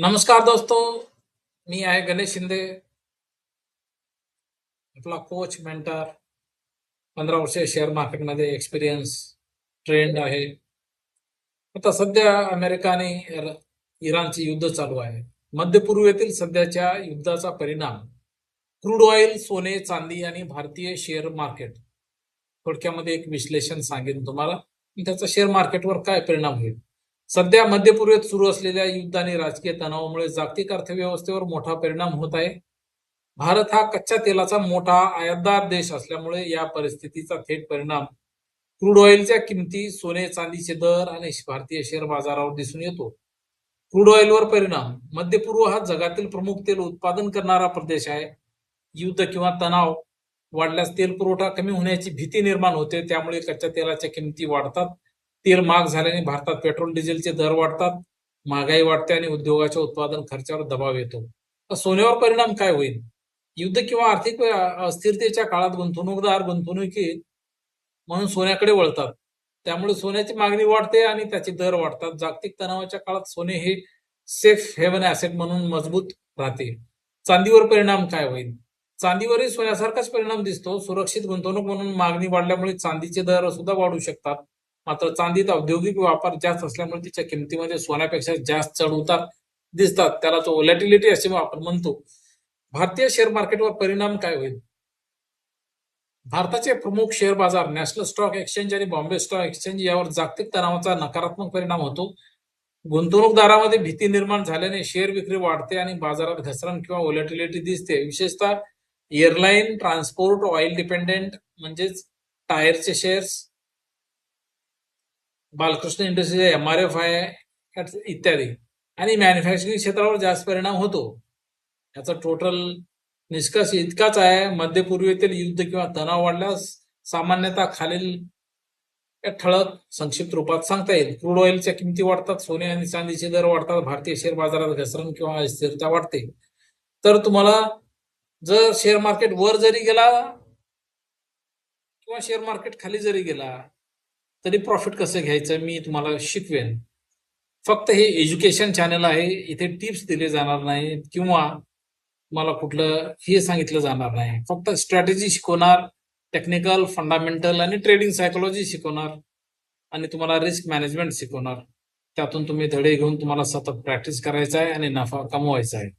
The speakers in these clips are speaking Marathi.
नमस्कार दोस्तों, मी आहे गणेश शिंदे, आपला कोच, मेंटर. 15 वर्षे शेअर मार्केटमध्ये एक्सपिरियन्स, ट्रेंड आहे. आता सध्या अमेरिका आणि इराणचे युद्ध चालू आहे. मध्य पूर्वेतील सध्याच्या युद्धाचा परिणाम क्रूड ऑइल, सोने, चांदी आणि भारतीय शेअर मार्केट. थोडक्यामध्ये एक विश्लेषण सांगेन तुम्हाला, त्याचा शेअर मार्केटवर काय परिणाम होईल. सध्या मध्य पूर्वेत सुरू असलेल्या युद्ध आणि राजकीय तणावामुळे जागतिक अर्थव्यवस्थेवर मोठा परिणाम होत आहे. भारत हा कच्च्या तेलाचा मोठा आयातदार देश असल्यामुळे या परिस्थितीचा थेट परिणाम क्रूड ऑइलच्या किमती, सोने चांदीचे दर आणि भारतीय शेअर बाजारावर दिसून येतो. क्रूड ऑइलवर परिणाम. मध्य पूर्व हा जगातील प्रमुख तेल उत्पादन करणारा प्रदेश आहे. युद्ध किंवा तणाव वाढल्यास तेल पुरवठा कमी होण्याची भीती निर्माण होते. त्यामुळे कच्च्या तेलाच्या किमती वाढतात. तेल महाग झाल्याने भारतात पेट्रोल डिझेलचे दर वाढतात, महागाई वाढते आणि उद्योगाच्या उत्पादन खर्चावर दबाव येतो. सोन्यावर परिणाम काय होईल. युद्ध किंवा आर्थिक अस्थिरतेच्या काळात गुंतवणूकदार गुंतवणुकीत म्हणून सोन्याकडे वळतात. त्यामुळे सोन्याची मागणी वाढते आणि त्याचे दर वाढतात. जागतिक तणावाच्या काळात सोने हे सेफ हेवन ऍसेट म्हणून मजबूत राहते. चांदीवर परिणाम काय होईल. चांदीवरही सोन्यासारखाच परिणाम दिसतो. सुरक्षित गुंतवणूक म्हणून मागणी वाढल्यामुळे चांदीचे दर सुद्धा वाढू शकतात. मात्र चांदीत औद्योगिक वापर जास्त असल्यामुळे तिच्या किमतीमध्ये सोन्यापेक्षा जास्त चढ उतार दिसतात. त्याला तो व्होलॅटिलिटी असे आपण म्हणतो. भारतीय शेअर मार्केटवर परिणाम काय होईल. भारताचे प्रमुख शेअर बाजार नॅशनल स्टॉक एक्सचेंज आणि बॉम्बे स्टॉक एक्सचेंज यावर जागतिक तणावाचा नकारात्मक परिणाम होतो. गुंतवणूकदारामध्ये भीती निर्माण झाल्याने शेअर विक्री वाढते आणि बाजारात घसरण किंवा व्होलॅटिलिटी दिसते. विशेषतः एअरलाईन, ट्रान्सपोर्ट, ऑइल डिपेंडेंट म्हणजेच टायरचे शेअर्स, बालकृष्ण इंडस्ट्रीज, MRF आहे इत्यादी आणि मॅन्युफॅक्चरिंग क्षेत्रावर जास्त परिणाम होतो. याचा टोटल निष्कर्ष इतकाच आहे. मध्य पूर्वेतील युद्ध किंवा तणाव वाढल्यास सामान्यतः खालील ठळक संक्षिप्त रूपात सांगता येईल. क्रूड ऑइलच्या किमती वाढतात, सोने आणि चांदीचे दर वाढतात, भारतीय शेअर बाजारात घसरण किंवा अस्थिरता वाढते. तर तुम्हाला जर शेअर मार्केट वर जरी गेला किंवा शेअर मार्केट खाली जरी गेला तरी प्रॉफिट कसं घ्यायचं मी तुम्हाला शिकवेन. फक्त हे एज्युकेशन चॅनल आहे. इथे टिप्स दिले जाणार नाहीत किंवा मला कुठलं हे सांगितलं जाणार नाही. फक्त स्ट्रॅटेजी शिकवणार, टेक्निकल, फंडामेंटल आणि ट्रेडिंग सायकोलॉजी शिकवणार आणि तुम्हाला रिस्क मॅनेजमेंट शिकवणार. त्यातून तुम्ही धडे घेऊन तुम्हाला सतत प्रॅक्टिस करायचा आहे आणि नफा कमवायचा आहे.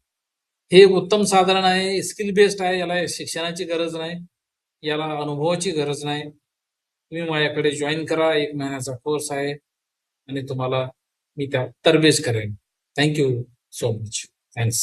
हे उत्तम साधन आहे, स्किल बेस्ड आहे. याला शिक्षणाची गरज नाही, याला अनुभवाची गरज नाही. तुम्ही माझ्याकडे जॉईन करा. 1 महिन्याचा कोर्स आहे आणि तुम्हाला मी त्या तरबेज करेन. Thank you so much. थँक्स.